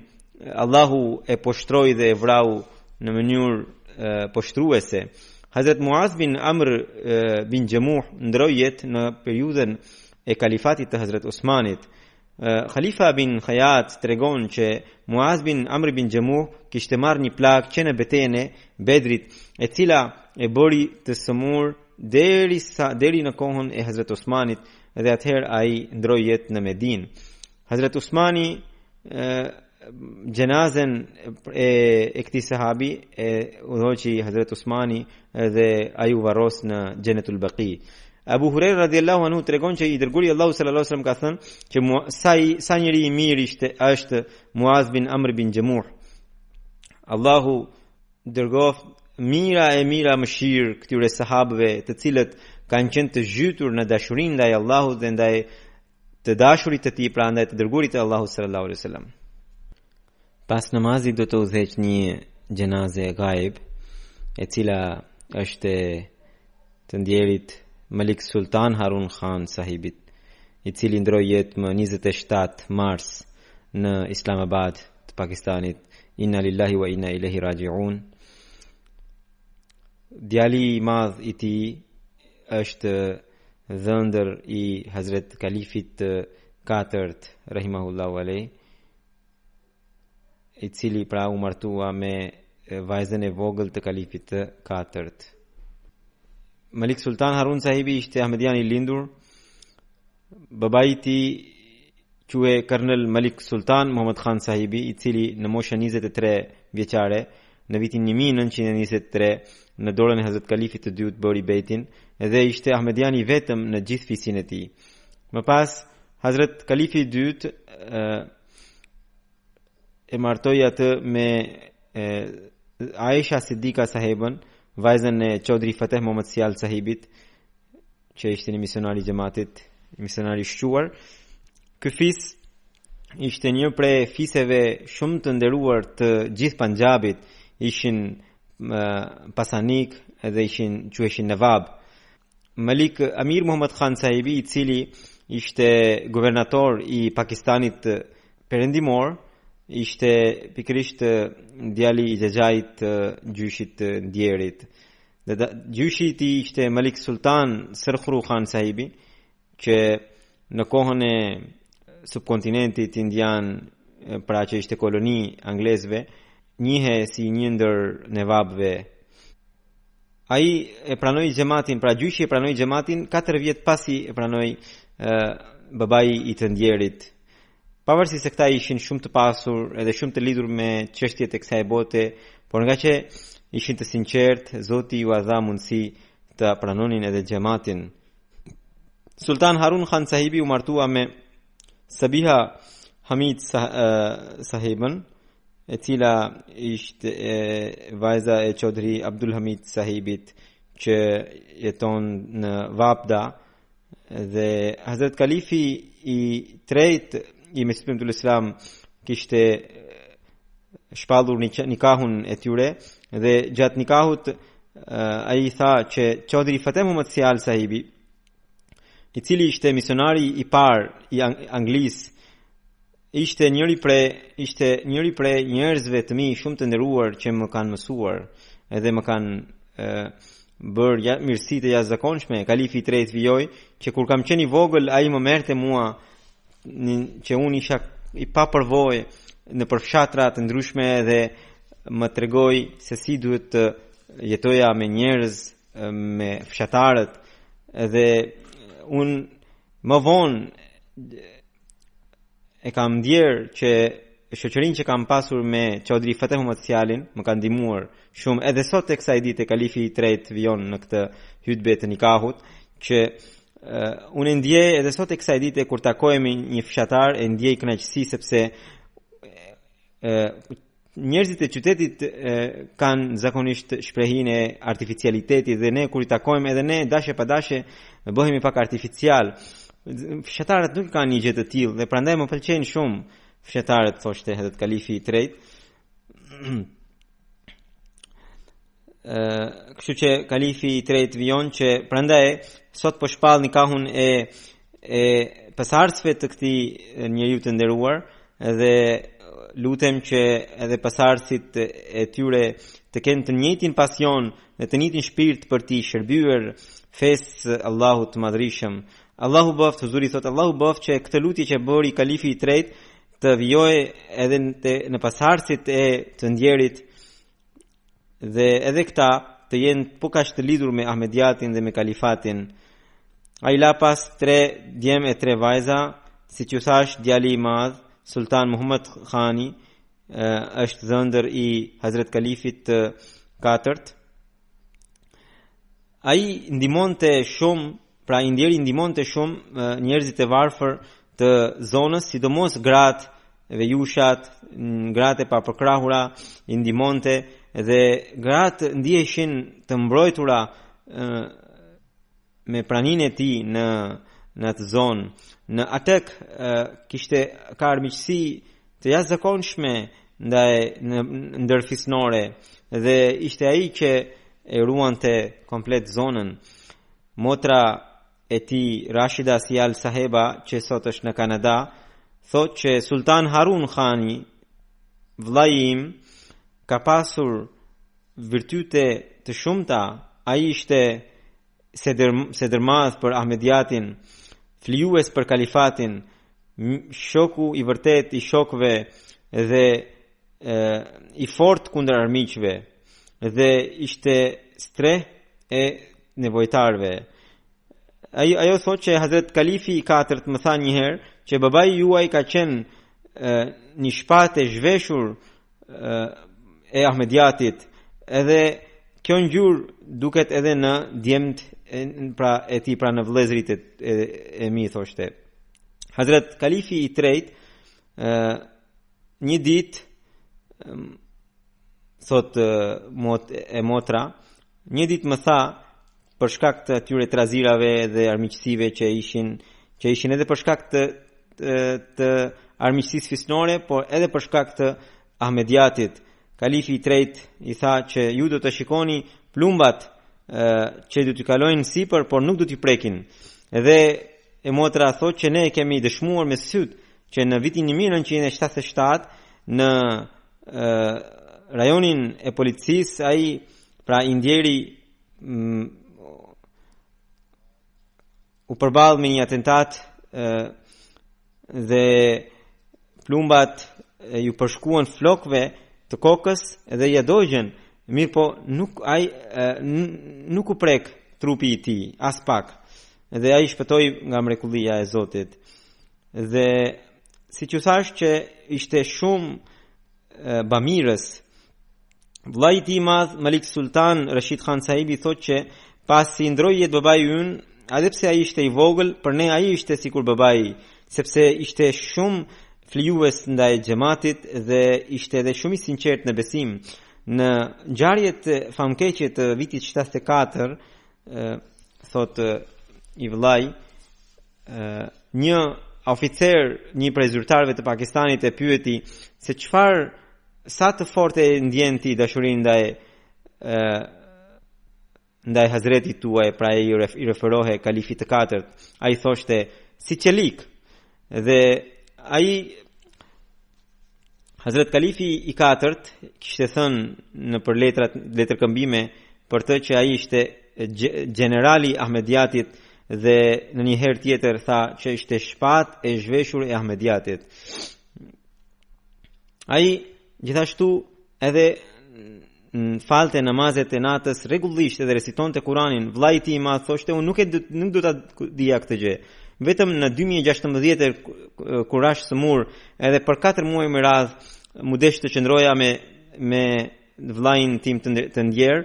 Allahu e poshtroi dhe e vrau në mënyrë poshtruese. Hazrat Muaz bin Amr bin Jamuh ndroi jetë në periudhën e kalifatit të Hazrat Osmanit. Khalifa bin Khayat tregon që Muaz bin Amr bin Jamuh kishte marrë një plagë që në betejën e Bedrit, e cila e bëri të sëmur deri në kohën e Hazrat Osmanit, dhe atëherë ai ndroi jetë në Medinë. Hazrat Osmani gjenazën e këtij sahabi e udhëhoqi Hazrat Osmani dhe ai u varros në Jannatul Baqi. Abu Huraira radhiyallahu anhu tregon që i dërguari Allahu sallallahu alaihi wasallam ka thënë që sa njeri i mirë është Muaz bin Amr bin Jamuh. Allahu dërgoft mira mëshirë këtyre sahabëve, të cilët kanë qenë të zhytur në dashurinë ndaj Allahut dhe ndaj të dashurit të tij, pra ndaj të dërguarit të Allahut sallallahu alaihi wasallam. Pas namazit do të udhëheq një gjenaze e gaib, e cila është të ndjerit Malik Sultan Harun Khan sahibit, i cili ndroi jetë më 27 mars në Islamabad të Pakistanit. Inna lillahi wa inna ilaihi raji'un. Djali i madh i tij është dhëndër i Hazret Kalifit të katërt rahimahullahu alaihi, i cili pra u martua me vajzën e vogël të kalifit të katërt. Malik Sultan Harun sahibi ishte Ahmedian i lindur. Babai i tij quhej Colonel Malik Sultan Muhammad Khan sahibi, i cili në moshën 23 vjeçare në vitin 1923 në dorën e Hazret Kalifit të dytë bëri bejtin, dhe ishte Ahmedian i vetëm në gjithë fisin e tij. Më pas Hazret Kalifi i dytë e martoi atë me Aisha Siddiqa sahibën, vajzën e Chaudhry Fateh Muhammad Sial sahibit, që ishte një misionar i xhamatit, misionar i shquar. Ky fis ishte një prej fiseve shumë të nderuar të gjithë Punjabit, ishin pasanik edhe quheshin Nawab. Malik Amir Muhammad Khan sahibi, i cili ishte guvernator i Pakistanit perëndimor, ishte pikërisht djali i xhaxhait të gjyshit të ndjerit. Gjyshi i tij ishte Malik Sultan Sarkhru Khan sahibi, që në kohën e subkontinentit indian, pra që ishte koloni anglezëve, njihe si një ndër nevabëve. Ai e pranoi xhamatin, pra gjyshi e pranoi xhamatin 4 vjet pasi e pranoi babai i të ndjerit. Pavarësisht se këta ishin shumë të pasur edhe shumë të lidhur me çështjet e kësaj bote, por nga që ishin të sinqertë, Zoti ju dha mundësi të pranonin edhe xhamatin. Sultan Harun Khan sahibi u martua me Sabiha Hamid sahibën, e cila ishte vajza e Chaudhry Abdul Hamid sahibit, që jeton në Vapda, dhe Hazret Kalifi i tretë i Mesihut Islam kishte shpallur nikahun e tyre, dhe gjatë nikahut ai tha që Chaudhry Fateh Muhammad Sial sahibi, i cili ishte misionari i parë i Anglisë, ishte njëri prej njerëzve të mi shumë të nderuar që më kanë mësuar edhe më kanë bërë mirësi të jashtëzakonshme. Kalifi i tretë vijoi që kur kam qenë i vogël, ai më merrte mua që unë isha i papërvojë në përfshatra të ndryshme dhe më tregoi se si duhet të jetoja me njerëz, me fshatarët, dhe unë më vonë e kam ndjerë që shoqërinë që kam pasur me Chaudhry Fateh Muhammad Sialin më kanë ndihmuar shumë. Edhe sot tek kësaj dite Kalifi i tretë vijon në këtë hutbe të nikahut, që unë ndjej edhe sot tek kësaj dite kur takohemi një fshatar, e ndjej kënaqësi, sepse njerëzit e qytetit kanë zakonisht shprehinë e artificialitetit, dhe ne kur i takojmë edhe ne dashje pa dashje bëhemi pak artificial. Fshatarët nuk kanë një gjë të tillë, dhe prandaj më pëlqejnë shumë fshatarët, thoshte Hazrat Kalifi i tretë. kështu që kalifi i tretë vijon që prandaj sot po shpall nikahun e pasardhësve të këtij njeriu të nderuar dhe lutem që edhe pasardhësit e tyre të kenë të njëjtin pasion dhe të njëjtin shpirt për të shërbyer fesë Allahut të Madhërisëm. Allahu bëft, huzuri thot, Allahu bëft që këtë lutje që bëri kalifi i tretë të vijojë edhe në pasardhësit e të ndjerit dhe edhe këta të jenë po kaq të lidhur me Ahmediatin dhe me kalifatin. Ai la pas 3 djem e 3 vajza, siç ju thash, djali i madh Sultan Muhammad Khani është dhëndër i Hazret Kalifit të 4. Ai ndihmonte shumë, pra i ndjeri ndihmonte shumë njerëzit e varfër të zonës, sidomos gratë dhe jushat, gratë e papërkrahura i ndihmonte dhe gratë ndiheshin të mbrojtura me praninë e tij në atë zonë. Në atë kishte ka armiqësi të jashtëzakonshme ndër fisnore dhe ishte ai që e ruante komplet zonën. Motra e tij Rashida Sial Saheba, që sot është në Kanada, thot që Sultan Harun Khani, vllai im, ka pasur virtyte të shumta. Ai ishte sedërmadh për Ahmediatin, flijues për kalifatin, shoku i vërtet i shokëve dhe i fort kundër armiqve dhe ishte streh e nevojtarve. Ajo thot që Hazret Kalifi i 4 më tha një herë që babai juaj ka qenë një shpatë e zhveshur e Ahmediatit, edhe kjo ngjyrë duket edhe në djemt pra e tij, pra në vëllezërit e mi, thoshte. Hazret Kalifi i 3 një ditë thot motra, një ditë më tha, për shkak të atyre trazirave dhe armiqësive që ishin edhe për shkak të armiqësisë fisnore, por edhe për shkak të Ahmediatit. Kalifi i 3 i tha që ju do të shikoni plumbat që do t'i kalojnë sipër, por nuk do t'i prekin. Edhe e motra thot që ne kemi dëshmuar me syt që në vitin 1977 në rajonin e policisë ai pra i ndjeri u përball me një atentat dhe plumbat ju përshkuan flokëve të kokës dhe ja dogjen, mirë po nuk u prek trupi i tij as pak, dhe ai shpëtoi nga mrekullia e Zotit. Dhe siç u thash që ishte shumë bamirës. Vllai i tij i madh Malik Sultan Rashid Khan Sahibi thotë që pasi ndroi jetë babai ynë, edhe pse ai ishte i vogël, për ne ai ishte sikur babai, sepse ishte shumë flijues ndaj xhamatit dhe ishte edhe shumë i sinqert në besim. Në ngjarjet famkeqe të vitit 74, thot i vllai, një oficer, një prej zyrtarëve të Pakistanit e pyeti se sa të fortë e ndjen ti dashurinë ndaj Hazretit tuaj, pra i referohe Kalifit të 4. Ai thoshte si qelik. Dhe ai Hazret Kalifi i 4 kishte thënë në për letërkëmbime për të që ai ishte generali Ahmediatit dhe në një herë tjetër tha që ishte shpatë e zhveshur e Ahmediatit. Ai gjithashtu edhe falte namazet e natës rregullisht edhe recitonte Kur'anin. Vllai i tij i madh thoshte unë nuk do ta dija këtë gjë. Vetëm në 2016 kur rash sëmur, edhe për 4 muaj me radh mu desh të qëndroja me vllain tim të ndjer,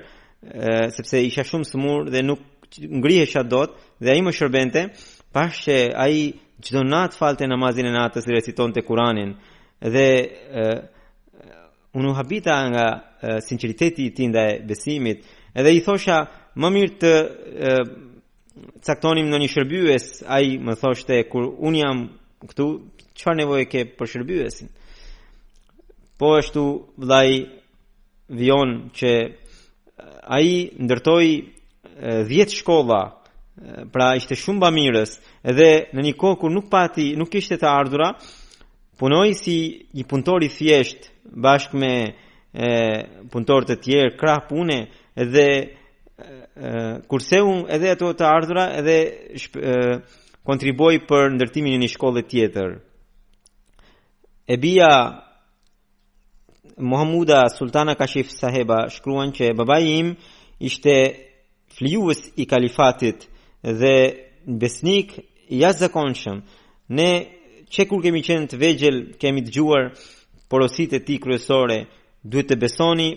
sepse isha shumë sëmur dhe nuk ngrihesha dot, dhe ai më shërbente, pash që ai çdo natë falte namazin e natës dhe recitonte Kur'anin. Dhe unë u habita nga sinqeriteti i tij ndaj besimit, edhe i thosha më mirë të caktonim në një shërbyes. Ai më thoshte kur unë jam këtu, çfarë nevojë ke për shërbyesin? Po ashtu vllai vijon që ai ndërtoi 10 shkolla, pra ishte shumë bamirës, edhe në një kohë kur nuk kishte të ardhura, punoi si një punëtor i thjesht bashkë me punëtorë të tjerë, krah pune, edhe kurse unë edhe ato të ardhura edhe kontriboi për ndërtimin e një shkolle tjetër. E bia Muhamuda Sultana Kashif Saheba shkruan që babai im ishte flijues i kalifatit dhe besnik i jashtëzakonshëm. Ne që kur kemi qenë të vegjël kemi dëgjuar porositë e tij kryesore, duhet të besoni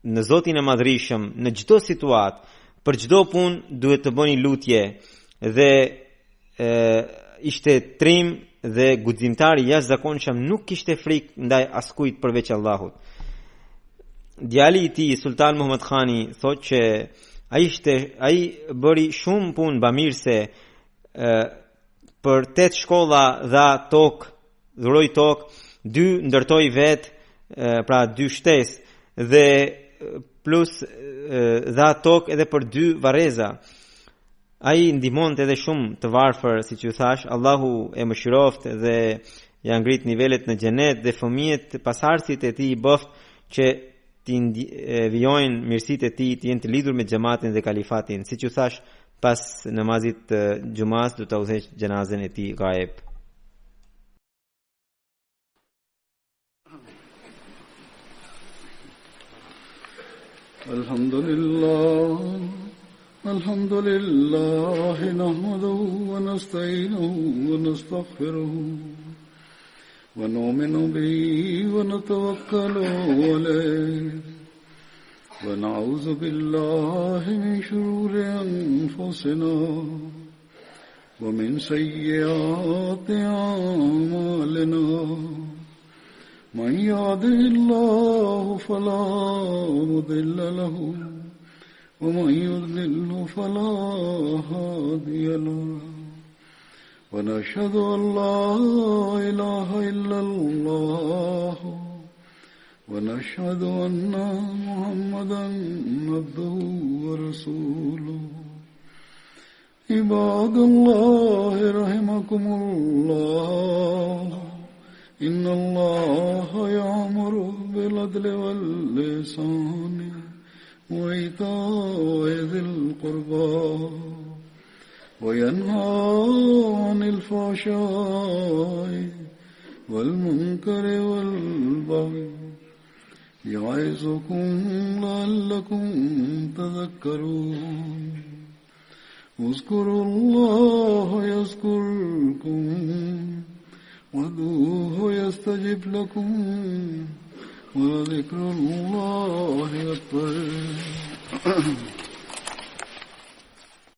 në Zotin e Madhrishëm në çdo situatë, për çdo punë duhet të bëni lutje dhe ishte trim dhe guximtar i jashtëzakonshëm, nuk kishte frikë ndaj askujt përveç Allahut. Djali i tij Sultan Muhammad Khani thotë që ai bëri shumë punë bamirëse, për 8 shkolla dha tokë, dhuroi tokë, 2 ndërtoi vet, pra 2 shtesë dhe plus dha tokë edhe për 2 varreza. Ai ndihmonte edhe shumë të varfër, siç ju thash, Allahu e mëshiroft dhe ja ngrit nivelet në xhenet dhe fëmijët pasardhësit e tij boft që ti vijojnë mirësitë e tij, të jenë të lidhur me xhamatin dhe kalifatin. Siç ju thash, pas namazit të xumas do ta udhëheq xhenazën e tij gaib. الحمد لله نحمده ونستعينه ونستغفره ونؤمن به ونتوكل عليه ونعوذ بالله من شرور أنفسنا ومن سيئات أعمالنا من يهده الله فلا مضل له ومن يضلل فلا هادي له ونشهد أن لا إله إلا الله ونشهد أن محمدا عبده ورسوله عباد الله رحمكم الله إن الله يأمر بالعدل والإحسان وإيتاء ذي القربى وينهى عن الفحشاء والمنكر والبغي يعظكم لعلكم تذكرون اذكروا الله يذكركم وادعوه يستجب لكم ولذكر الله أكبر